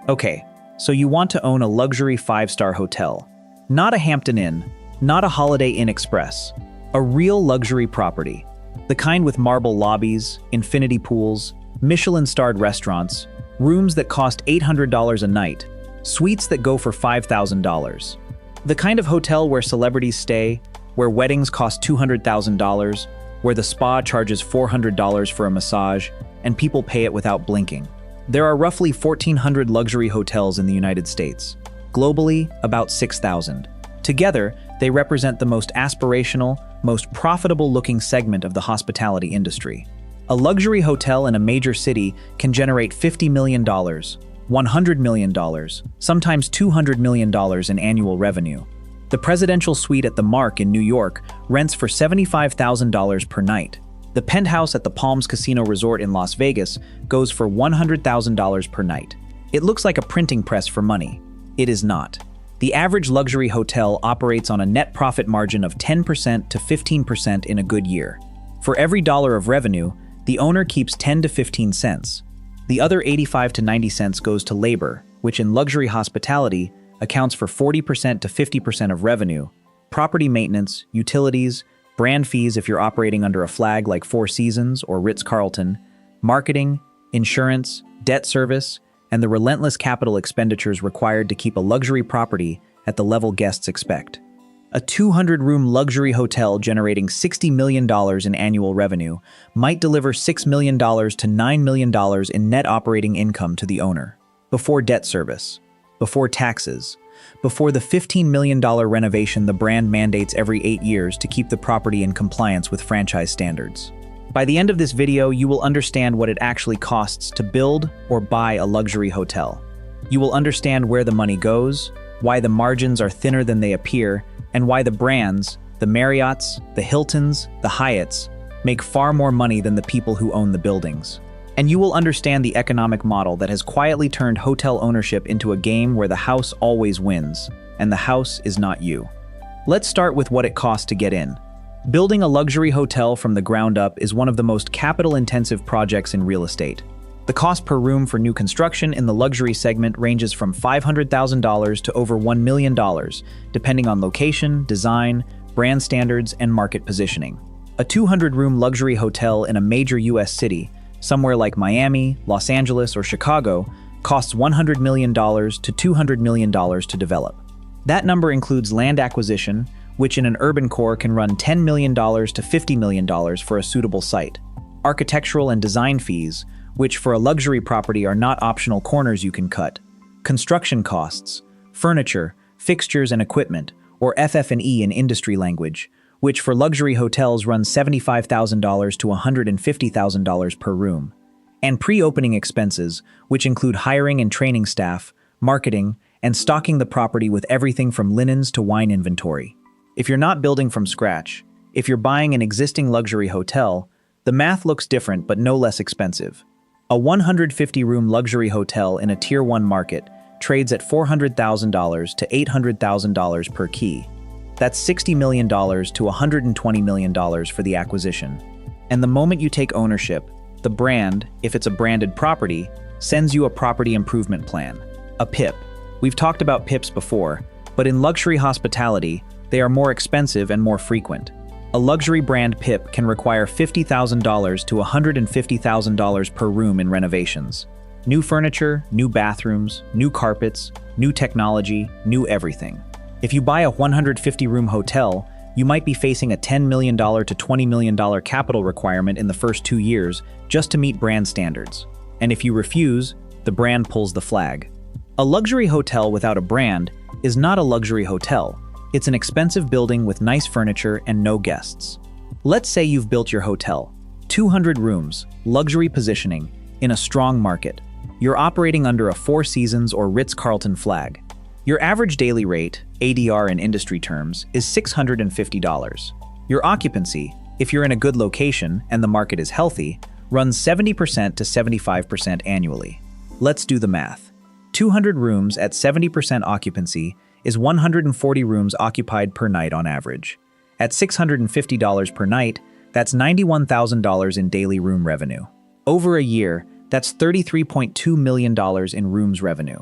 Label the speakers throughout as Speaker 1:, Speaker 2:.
Speaker 1: Okay, so you want to own a luxury 5-star hotel. Not a Hampton Inn, not a Holiday Inn Express. A real luxury property. The kind with marble lobbies, infinity pools, Michelin-starred restaurants, rooms that cost $800 a night, suites that go for $5,000. The kind of hotel where celebrities stay, where weddings cost $200,000, where the spa charges $400 for a massage, and people pay it without blinking. There are roughly 1,400 luxury hotels in the United States. Globally, about 6,000. Together, they represent the most aspirational, most profitable-looking segment of the hospitality industry. A luxury hotel in a major city can generate $50 million, $100 million, sometimes $200 million in annual revenue. The presidential suite at the Mark in New York rents for $75,000 per night. The penthouse at the Palms Casino Resort in Las Vegas goes for $100,000 per night. It looks like a printing press for money. It is not. The average luxury hotel operates on a net profit margin of 10% to 15% in a good year. For every dollar of revenue, the owner keeps 10 to 15 cents. The other 85 to 90 cents goes to labor, which in luxury hospitality accounts for 40% to 50% of revenue, property maintenance, utilities, brand fees if you're operating under a flag like Four Seasons or Ritz-Carlton, marketing, insurance, debt service, and the relentless capital expenditures required to keep a luxury property at the level guests expect. A 200-room luxury hotel generating $60 million in annual revenue might deliver $6 million to $9 million in net operating income to the owner, before debt service, before taxes, before the $15 million renovation the brand mandates every 8 years to keep the property in compliance with franchise standards. By the end of this video, you will understand what it actually costs to build or buy a luxury hotel. You will understand where the money goes, why the margins are thinner than they appear, and why the brands, the Marriotts, the Hiltons, the Hyatts, make far more money than the people who own the buildings. And you will understand the economic model that has quietly turned hotel ownership into a game where the house always wins, and the house is not you. Let's start with what it costs to get in. Building a luxury hotel from the ground up is one of the most capital-intensive projects in real estate. The cost per room for new construction in the luxury segment ranges from $500,000 to over $1 million, depending on location, design, brand standards, and market positioning. A 200-room luxury hotel in a major U.S. city, somewhere like Miami, Los Angeles, or Chicago, costs $100 million to $200 million to develop. That number includes land acquisition, which in an urban core can run $10 million to $50 million for a suitable site. Architectural and design fees, which for a luxury property are not optional corners you can cut. Construction costs, furniture, fixtures and equipment, or FF&E in industry language, which for luxury hotels run $75,000 to $150,000 per room. And pre-opening expenses, which include hiring and training staff, marketing, and stocking the property with everything from linens to wine inventory. If you're not building from scratch, if you're buying an existing luxury hotel, the math looks different but no less expensive. A 150-room luxury hotel in a Tier 1 market trades at $400,000 to $800,000 per key. That's $60 million to $120 million for the acquisition. And the moment you take ownership, the brand, if it's a branded property, sends you a property improvement plan, a PIP. We've talked about PIPs before, but in luxury hospitality, they are more expensive and more frequent. A luxury brand PIP can require $50,000 to $150,000 per room in renovations. New furniture, new bathrooms, new carpets, new technology, new everything. If you buy a 150-room hotel, you might be facing a $10 million to $20 million capital requirement in the first 2 years just to meet brand standards. And if you refuse, the brand pulls the flag. A luxury hotel without a brand is not a luxury hotel. It's an expensive building with nice furniture and no guests. Let's say you've built your hotel. 200 rooms, luxury positioning, in a strong market. You're operating under a Four Seasons or Ritz-Carlton flag. Your average daily rate, ADR in industry terms, is $650. Your occupancy, if you're in a good location and the market is healthy, runs 70% to 75% annually. Let's do the math. 200 rooms at 70% occupancy is 140 rooms occupied per night on average. At $650 per night, that's $91,000 in daily room revenue. Over a year, that's $33.2 million in rooms revenue.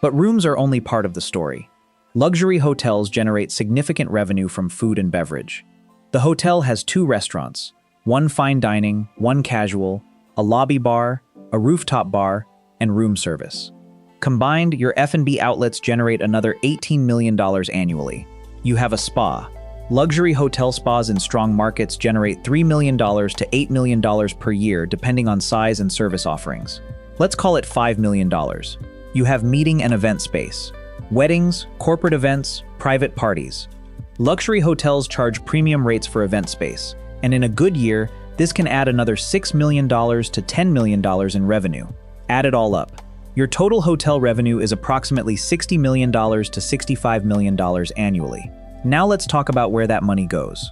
Speaker 1: But rooms are only part of the story. Luxury hotels generate significant revenue from food and beverage. The hotel has 2 restaurants, one fine dining, one casual, a lobby bar, a rooftop bar, and room service. Combined, your F&B outlets generate another $18 million annually. You have a spa. Luxury hotel spas in strong markets generate $3 million to $8 million per year depending on size and service offerings. Let's call it $5 million. You have meeting and event space. Weddings, corporate events, private parties. Luxury hotels charge premium rates for event space, and in a good year, this can add another $6 million to $10 million in revenue. Add it all up. Your total hotel revenue is approximately $60 million to $65 million annually. Now let's talk about where that money goes.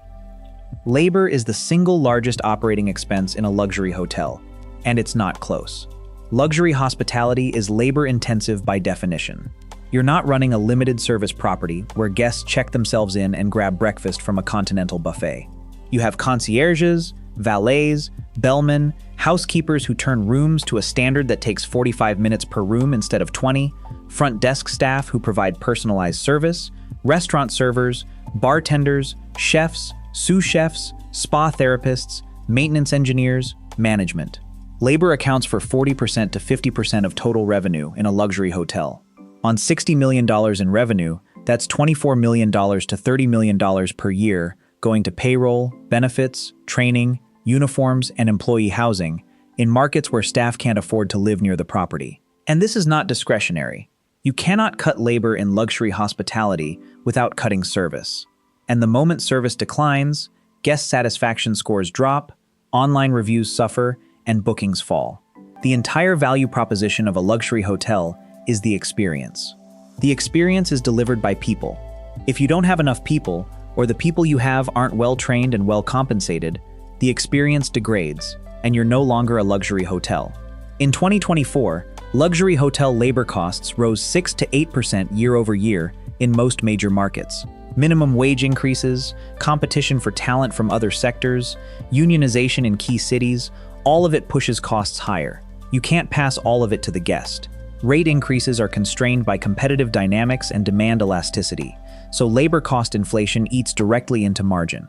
Speaker 1: Labor is the single largest operating expense in a luxury hotel, and it's not close. Luxury hospitality is labor-intensive by definition. You're not running a limited service property where guests check themselves in and grab breakfast from a continental buffet. You have concierges, valets, bellmen, housekeepers who turn rooms to a standard that takes 45 minutes per room instead of 20, front desk staff who provide personalized service, restaurant servers, bartenders, chefs, sous chefs, spa therapists, maintenance engineers, management. Labor accounts for 40% to 50% of total revenue in a luxury hotel. On $60 million in revenue, that's $24 million to $30 million per year going to payroll, benefits, training, uniforms, and employee housing in markets where staff can't afford to live near the property. And this is not discretionary. You cannot cut labor in luxury hospitality without cutting service. And the moment service declines, guest satisfaction scores drop, online reviews suffer, and bookings fall. The entire value proposition of a luxury hotel is the experience. The experience is delivered by people. If you don't have enough people, or the people you have aren't well trained and well compensated, the experience degrades, and you're no longer a luxury hotel. In 2024, luxury hotel labor costs rose 6 to 8% year over year in most major markets. Minimum wage increases, competition for talent from other sectors, unionization in key cities, all of it pushes costs higher. You can't pass all of it to the guest. Rate increases are constrained by competitive dynamics and demand elasticity, so labor cost inflation eats directly into margin.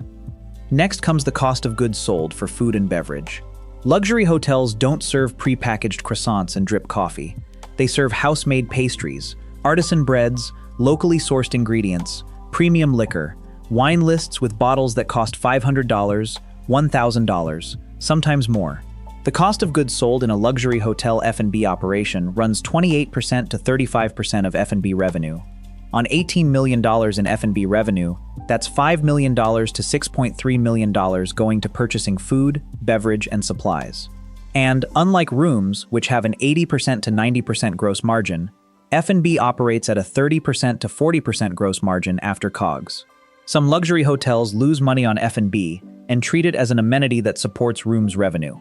Speaker 1: Next comes the cost of goods sold for food and beverage. Luxury hotels don't serve prepackaged croissants and drip coffee. They serve house-made pastries, artisan breads, locally sourced ingredients, premium liquor, wine lists with bottles that cost $500, $1,000, sometimes more. The cost of goods sold in a luxury hotel F&B operation runs 28% to 35% of F&B revenue. On $18 million in F&B revenue, that's $5 million to $6.3 million going to purchasing food, beverage, and supplies. And unlike rooms, which have an 80% to 90% gross margin, F&B operates at a 30% to 40% gross margin after COGS. Some luxury hotels lose money on F&B and treat it as an amenity that supports rooms revenue.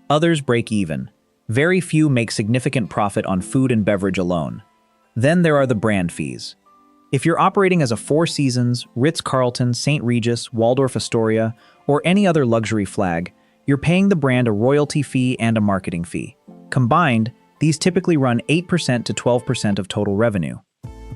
Speaker 1: Others break even. Very few make significant profit on food and beverage alone. Then there are the brand fees. If you're operating as a Four Seasons, Ritz-Carlton, St. Regis, Waldorf Astoria, or any other luxury flag, you're paying the brand a royalty fee and a marketing fee. Combined, these typically run 8% to 12% of total revenue.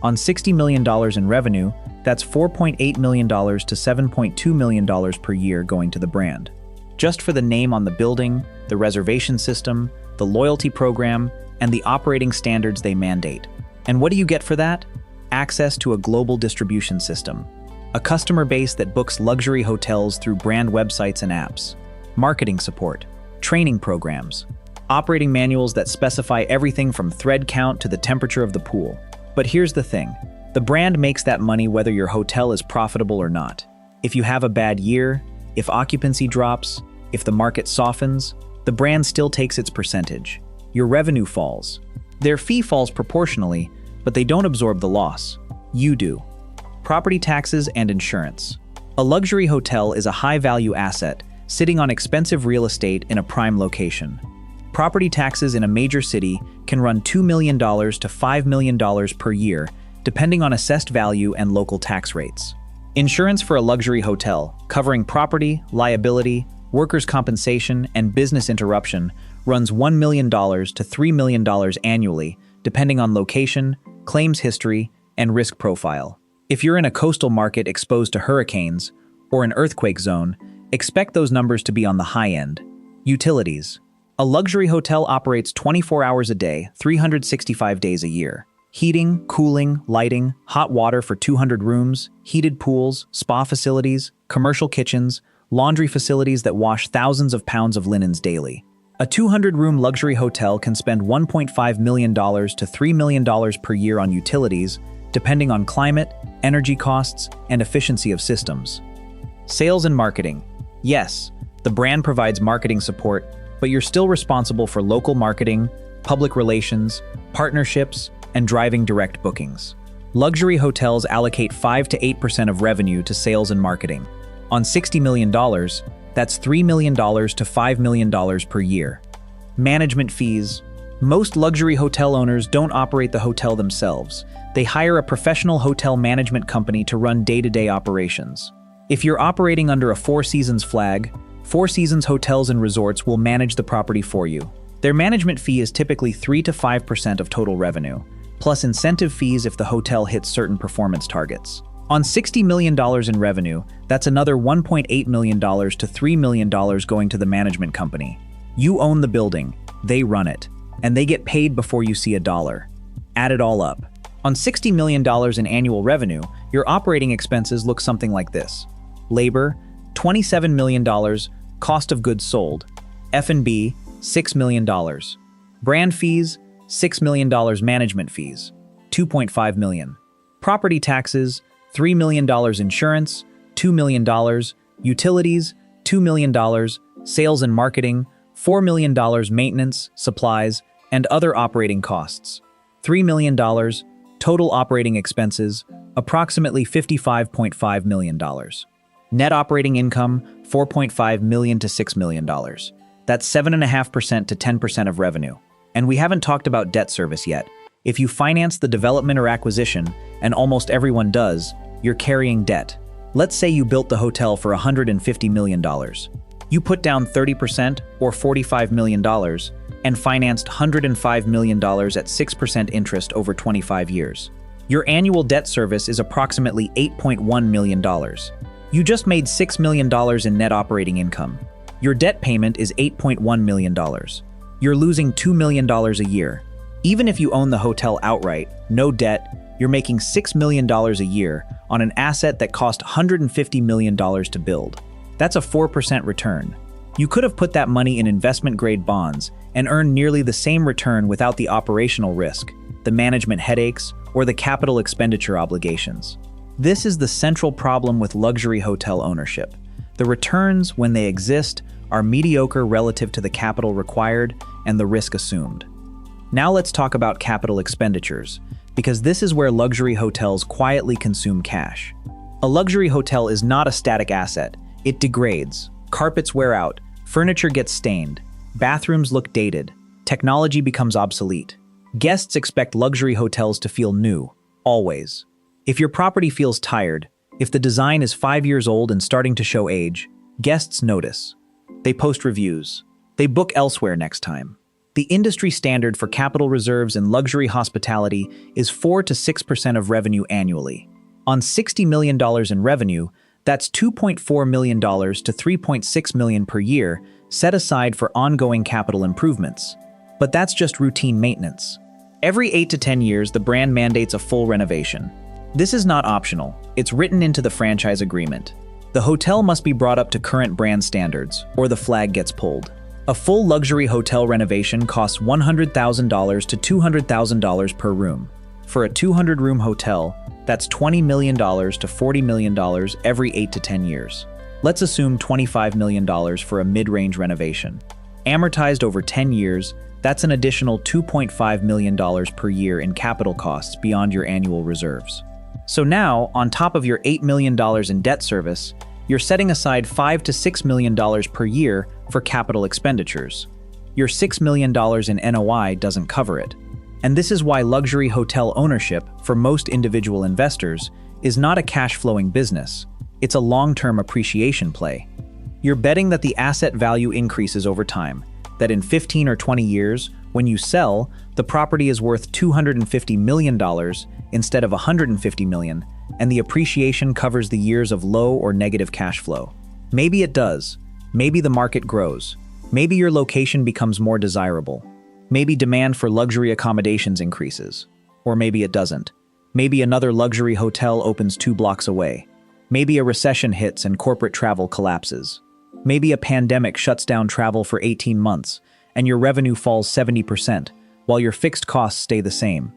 Speaker 1: On $60 million in revenue, that's $4.8 million to $7.2 million per year going to the brand. Just for the name on the building, the reservation system, the loyalty program, and the operating standards they mandate. And what do you get for that? Access to a global distribution system, a customer base that books luxury hotels through brand websites and apps, marketing support, training programs, operating manuals that specify everything from thread count to the temperature of the pool. But here's the thing, the brand makes that money whether your hotel is profitable or not. If you have a bad year, if occupancy drops, if the market softens, the brand still takes its percentage. Your revenue falls. Their fee falls proportionally, but they don't absorb the loss. You do. Property taxes and insurance. A luxury hotel is a high-value asset sitting on expensive real estate in a prime location. Property taxes in a major city can run $2 million to $5 million per year, depending on assessed value and local tax rates. Insurance for a luxury hotel, covering property, liability, workers' compensation, and business interruption, runs $1 million to $3 million annually, depending on location, claims history, and risk profile. If you're in a coastal market exposed to hurricanes or an earthquake zone, expect those numbers to be on the high end. Utilities. A luxury hotel operates 24 hours a day, 365 days a year. Heating, cooling, lighting, hot water for 200 rooms, heated pools, spa facilities, commercial kitchens, laundry facilities that wash thousands of pounds of linens daily. A 200-room luxury hotel can spend $1.5 million to $3 million per year on utilities, depending on climate, energy costs, and efficiency of systems. Sales and marketing. Yes, the brand provides marketing support, but you're still responsible for local marketing, public relations, partnerships, and driving direct bookings. Luxury hotels allocate 5 to 8% of revenue to sales and marketing. On $60 million, that's $3 million to $5 million per year. Management fees. Most luxury hotel owners don't operate the hotel themselves. They hire a professional hotel management company to run day-to-day operations. If you're operating under a Four Seasons flag, Four Seasons Hotels and Resorts will manage the property for you. Their management fee is typically 3 to 5% of total revenue, plus incentive fees if the hotel hits certain performance targets. On $60 million in revenue, that's another $1.8 million to $3 million going to the management company. You own the building, they run it, and they get paid before you see a dollar. Add it all up. On $60 million in annual revenue, your operating expenses look something like this. Labor, $27 million, cost of goods sold. F&B, $6 million. Brand fees, $6 million. Management fees, $2.5 million. Property taxes, $3 million. Insurance, $2 million. Utilities, $2 million. Sales and marketing, $4 million. Maintenance, supplies, and other operating costs, $3 million. Total operating expenses, approximately $55.5 million. Net operating income, $4.5 million to $6 million. That's 7.5% to 10% of revenue. And we haven't talked about debt service yet. If you finance the development or acquisition, and almost everyone does, you're carrying debt. Let's say you built the hotel for $150 million. You put down 30% or $45 million and financed $105 million at 6% interest over 25 years. Your annual debt service is approximately $8.1 million. You just made $6 million in net operating income. Your debt payment is $8.1 million. You're losing $2 million a year. Even if you own the hotel outright, no debt, you're making $6 million a year on an asset that cost $150 million to build. That's a 4% return. You could have put that money in investment-grade bonds and earned nearly the same return without the operational risk, the management headaches, or the capital expenditure obligations. This is the central problem with luxury hotel ownership. The returns, when they exist, are mediocre relative to the capital required and the risk assumed. Now let's talk about capital expenditures, because this is where luxury hotels quietly consume cash. A luxury hotel is not a static asset. It degrades. Carpets wear out, furniture gets stained, bathrooms look dated, technology becomes obsolete. Guests expect luxury hotels to feel new, always. If your property feels tired, if the design is 5 years old and starting to show age, guests notice. They post reviews. They book elsewhere next time. The industry standard for capital reserves in luxury hospitality is 4 to 6% of revenue annually. On $60 million in revenue, that's $2.4 million to $3.6 million per year set aside for ongoing capital improvements. But that's just routine maintenance. Every 8 to 10 years, the brand mandates a full renovation. This is not optional. It's written into the franchise agreement. The hotel must be brought up to current brand standards, or the flag gets pulled. A full luxury hotel renovation costs $100,000 to $200,000 per room. For a 200-room hotel, that's $20 million to $40 million every 8 to 10 years. Let's assume $25 million for a mid-range renovation. Amortized over 10 years, that's an additional $2.5 million per year in capital costs beyond your annual reserves. So now, on top of your $8 million in debt service, you're setting aside $5 to $6 million per year for capital expenditures. Your $6 million in NOI doesn't cover it. And this is why luxury hotel ownership, for most individual investors, is not a cash-flowing business. It's a long-term appreciation play. You're betting that the asset value increases over time, that in 15 or 20 years, when you sell, The property is worth $250 million instead of $150 million, and the appreciation covers the years of low or negative cash flow. Maybe it does. Maybe the market grows. Maybe your location becomes more desirable. Maybe demand for luxury accommodations increases. Or maybe it doesn't. Maybe another luxury hotel opens 2 blocks away. Maybe a recession hits and corporate travel collapses. Maybe a pandemic shuts down travel for 18 months, and your revenue falls 70%, while your fixed costs stay the same.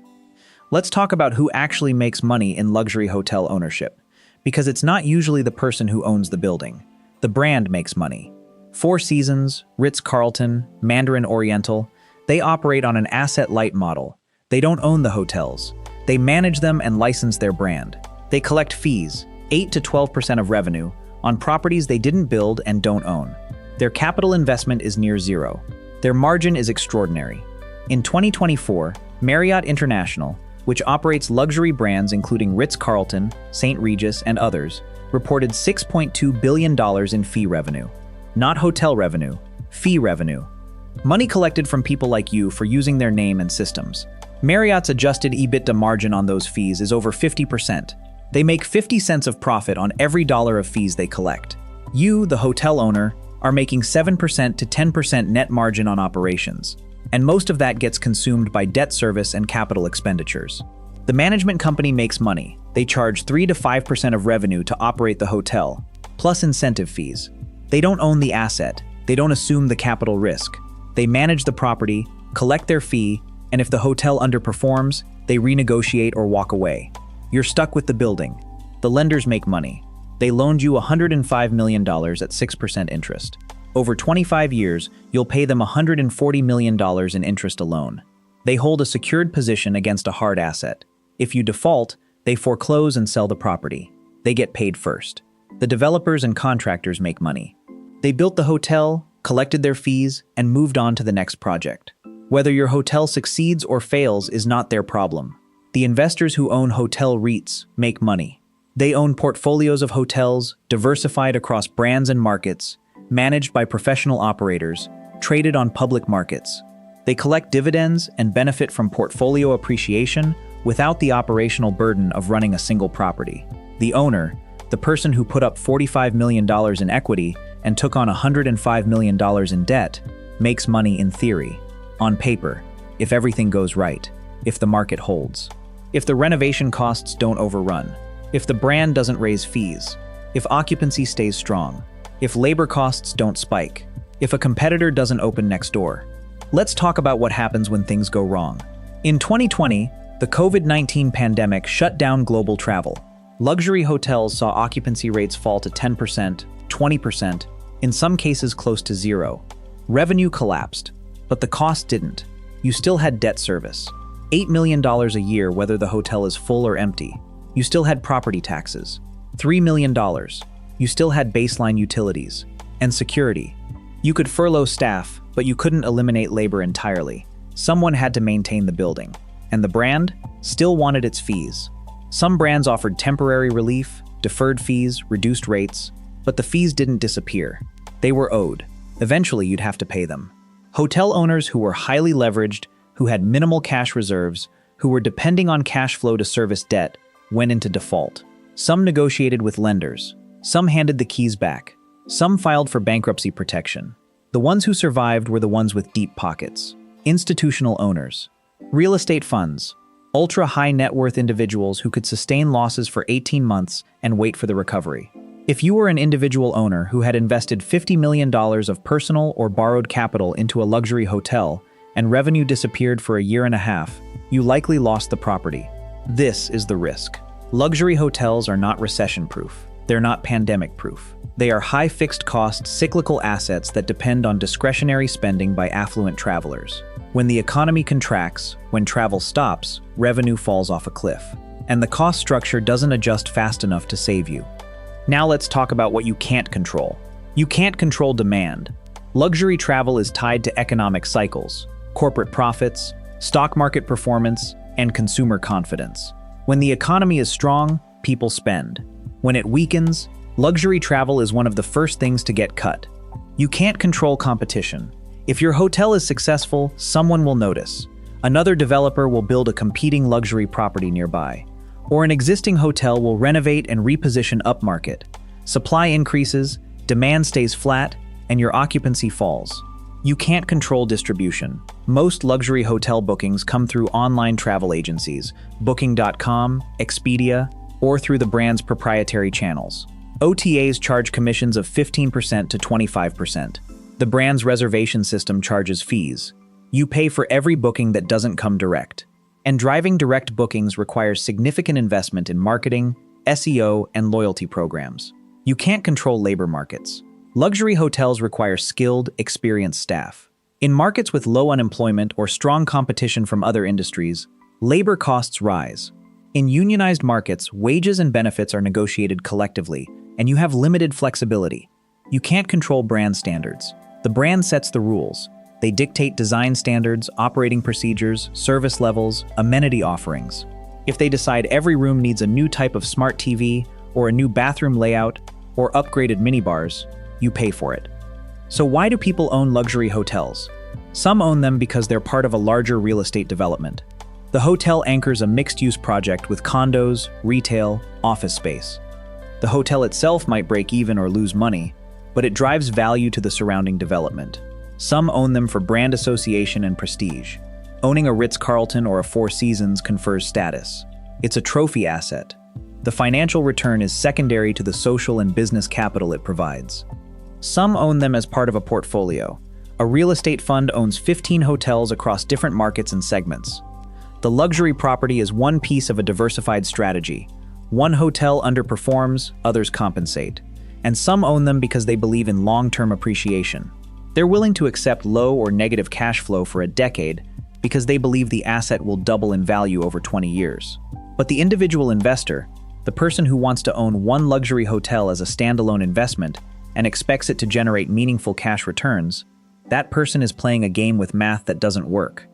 Speaker 1: Let's talk about who actually makes money in luxury hotel ownership, because it's not usually the person who owns the building. The brand makes money. Four Seasons, Ritz-Carlton, Mandarin Oriental, they operate on an asset-light model. They don't own the hotels. They manage them and license their brand. They collect fees, 8 to 12% of revenue, on properties they didn't build and don't own. Their capital investment is near zero. Their margin is extraordinary. In 2024, Marriott International, which operates luxury brands including Ritz-Carlton, St. Regis, and others, reported $6.2 billion in fee revenue. Not hotel revenue, fee revenue. Money collected from people like you for using their name and systems. Marriott's adjusted EBITDA margin on those fees is over 50%. They make 50 cents of profit on every dollar of fees they collect. You, the hotel owner, are making 7% to 10% net margin on operations, and most of that gets consumed by debt service and capital expenditures. The management company makes money. They charge 3 to 5% of revenue to operate the hotel, plus incentive fees. They don't own the asset. They don't assume the capital risk. They manage the property, collect their fee, and if the hotel underperforms, they renegotiate or walk away. You're stuck with the building. The lenders make money. They loaned you $105 million at 6% interest. Over 25 years, you'll pay them $140 million in interest alone. They hold a secured position against a hard asset. If you default, they foreclose and sell the property. They get paid first. The developers and contractors make money. They built the hotel, collected their fees, and moved on to the next project. Whether your hotel succeeds or fails is not their problem. The investors who own hotel REITs make money. They own portfolios of hotels, diversified across brands and markets, managed by professional operators, traded on public markets. They collect dividends and benefit from portfolio appreciation without the operational burden of running a single property. The owner, the person who put up $45 million in equity and took on $105 million in debt, makes money in theory, on paper, if everything goes right, if the market holds, if the renovation costs don't overrun, if the brand doesn't raise fees, if occupancy stays strong, if labor costs don't spike, if a competitor doesn't open next door. Let's talk about what happens when things go wrong. In 2020, the COVID-19 pandemic shut down global travel. Luxury hotels saw occupancy rates fall to 10%, 20%, in some cases close to zero. Revenue collapsed, but the cost didn't. You still had debt service. $8 million a year whether the hotel is full or empty. You still had property taxes. $3 million. You still had baseline utilities. And security. You could furlough staff, but you couldn't eliminate labor entirely. Someone had to maintain the building. And the brand still wanted its fees. Some brands offered temporary relief, deferred fees, reduced rates, but the fees didn't disappear. They were owed. Eventually, you'd have to pay them. Hotel owners who were highly leveraged, who had minimal cash reserves, who were depending on cash flow to service debt, went into default. Some negotiated with lenders. Some handed the keys back. Some filed for bankruptcy protection. The ones who survived were the ones with deep pockets. Institutional owners. Real estate funds. Ultra-high net worth individuals who could sustain losses for 18 months and wait for the recovery. If you were an individual owner who had invested $50 million of personal or borrowed capital into a luxury hotel and revenue disappeared for a year and a half, you likely lost the property. This is the risk. Luxury hotels are not recession-proof. They're not pandemic-proof. They are high fixed-cost, cyclical assets that depend on discretionary spending by affluent travelers. When the economy contracts, when travel stops, revenue falls off a cliff. And the cost structure doesn't adjust fast enough to save you. Now let's talk about what you can't control. You can't control demand. Luxury travel is tied to economic cycles, corporate profits, stock market performance, and consumer confidence. When the economy is strong, people spend. When it weakens, luxury travel is one of the first things to get cut. You can't control competition. If your hotel is successful, someone will notice. Another developer will build a competing luxury property nearby, or an existing hotel will renovate and reposition upmarket. Supply increases, demand stays flat, and your occupancy falls. You can't control distribution. Most luxury hotel bookings come through online travel agencies, Booking.com, Expedia, or through the brand's proprietary channels. OTAs charge commissions of 15% to 25%. The brand's reservation system charges fees. You pay for every booking that doesn't come direct. And driving direct bookings requires significant investment in marketing, SEO, and loyalty programs. You can't control labor markets. Luxury hotels require skilled, experienced staff. In markets with low unemployment or strong competition from other industries, labor costs rise. In unionized markets, wages and benefits are negotiated collectively, and you have limited flexibility. You can't control brand standards. The brand sets the rules. They dictate design standards, operating procedures, service levels, amenity offerings. If they decide every room needs a new type of smart TV, or a new bathroom layout, or upgraded minibars, you pay for it. So why do people own luxury hotels? Some own them because they're part of a larger real estate development. The hotel anchors a mixed-use project with condos, retail, office space. The hotel itself might break even or lose money, but it drives value to the surrounding development. Some own them for brand association and prestige. Owning a Ritz-Carlton or a Four Seasons confers status. It's a trophy asset. The financial return is secondary to the social and business capital it provides. Some own them as part of a portfolio. A real estate fund owns 15 hotels across different markets and segments. The luxury property is one piece of a diversified strategy. One hotel underperforms, others compensate. And some own them because they believe in long-term appreciation. They're willing to accept low or negative cash flow for a decade because they believe the asset will double in value over 20 years. But the individual investor, the person who wants to own one luxury hotel as a standalone investment and expects it to generate meaningful cash returns, that person is playing a game with math that doesn't work.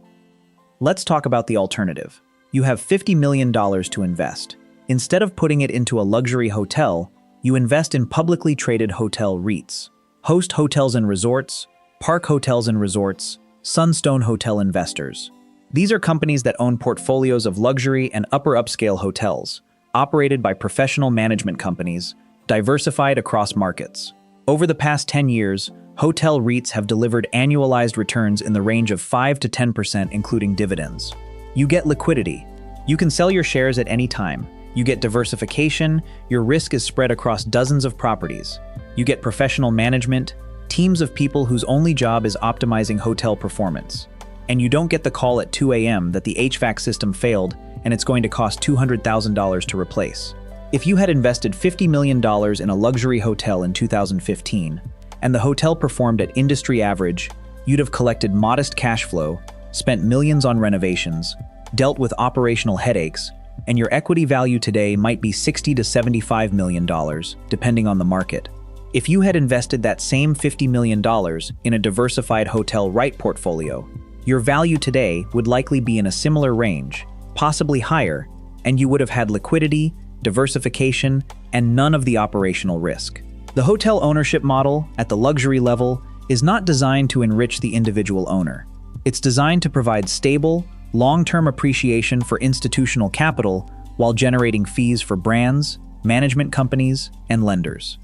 Speaker 1: Let's talk about the alternative. You have $50 million to invest. Instead of putting it into a luxury hotel, you invest in publicly traded hotel REITs. Host Hotels and Resorts, Park Hotels and Resorts, Sunstone Hotel Investors. These are companies that own portfolios of luxury and upper upscale hotels, operated by professional management companies, diversified across markets. Over the past 10 years, hotel REITs have delivered annualized returns in the range of 5 to 10%, including dividends. You get liquidity. You can sell your shares at any time. You get diversification. Your risk is spread across dozens of properties. You get professional management, teams of people whose only job is optimizing hotel performance. And you don't get the call at 2 a.m. that the HVAC system failed and it's going to cost $200,000 to replace. If you had invested $50 million in a luxury hotel in 2015, and the hotel performed at industry average, you'd have collected modest cash flow, spent millions on renovations, dealt with operational headaches, and your equity value today might be $60 to $75 million, depending on the market. If you had invested that same $50 million in a diversified hotel REIT portfolio, your value today would likely be in a similar range, possibly higher, and you would have had liquidity, diversification, and none of the operational risk. The hotel ownership model, at the luxury level, is not designed to enrich the individual owner. It's designed to provide stable, long-term appreciation for institutional capital while generating fees for brands, management companies, and lenders.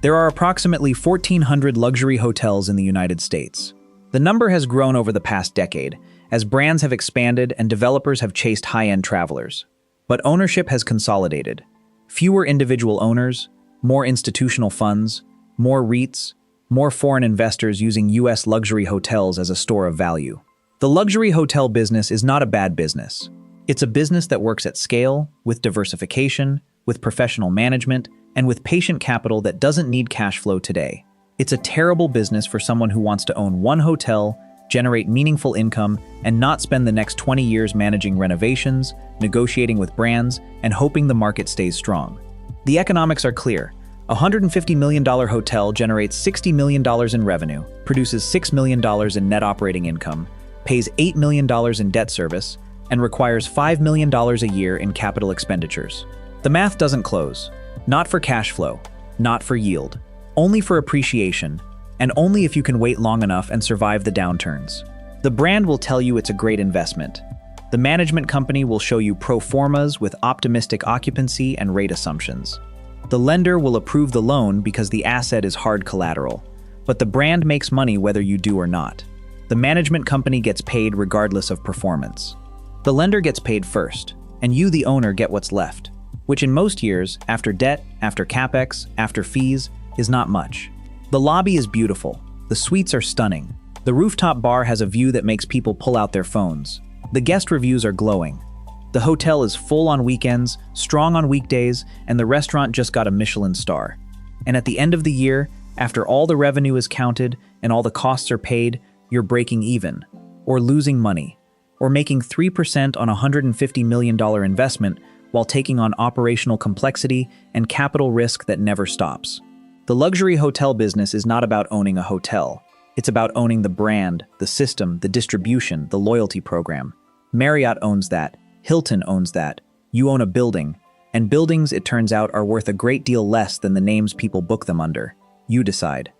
Speaker 1: There are approximately 1,400 luxury hotels in the United States. The number has grown over the past decade as brands have expanded and developers have chased high-end travelers. But ownership has consolidated. Fewer individual owners, more institutional funds, more REITs, more foreign investors using U.S. luxury hotels as a store of value. The luxury hotel business is not a bad business. It's a business that works at scale, with diversification, with professional management, and with patient capital that doesn't need cash flow today. It's a terrible business for someone who wants to own one hotel, generate meaningful income, and not spend the next 20 years managing renovations, negotiating with brands, and hoping the market stays strong. The economics are clear. A $150 million hotel generates $60 million in revenue, produces $6 million in net operating income, pays $8 million in debt service, and requires $5 million a year in capital expenditures. The math doesn't close. Not for cash flow, not for yield, only for appreciation, and only if you can wait long enough and survive the downturns. The brand will tell you it's a great investment. The management company will show you pro formas with optimistic occupancy and rate assumptions. The lender will approve the loan because the asset is hard collateral, but the brand makes money whether you do or not. The management company gets paid regardless of performance. The lender gets paid first, and you, the owner, get what's left, which in most years, after debt, after capex, after fees, is not much. The lobby is beautiful. The suites are stunning. The rooftop bar has a view that makes people pull out their phones. The guest reviews are glowing. The hotel is full on weekends, strong on weekdays, and the restaurant just got a Michelin star. And at the end of the year, after all the revenue is counted and all the costs are paid, you're breaking even, or losing money, or making 3% on a $150 million investment while taking on operational complexity and capital risk that never stops. The luxury hotel business is not about owning a hotel. It's about owning the brand, the system, the distribution, the loyalty program. Marriott owns that. Hilton owns that. You own a building. And buildings, it turns out, are worth a great deal less than the names people book them under. You decide.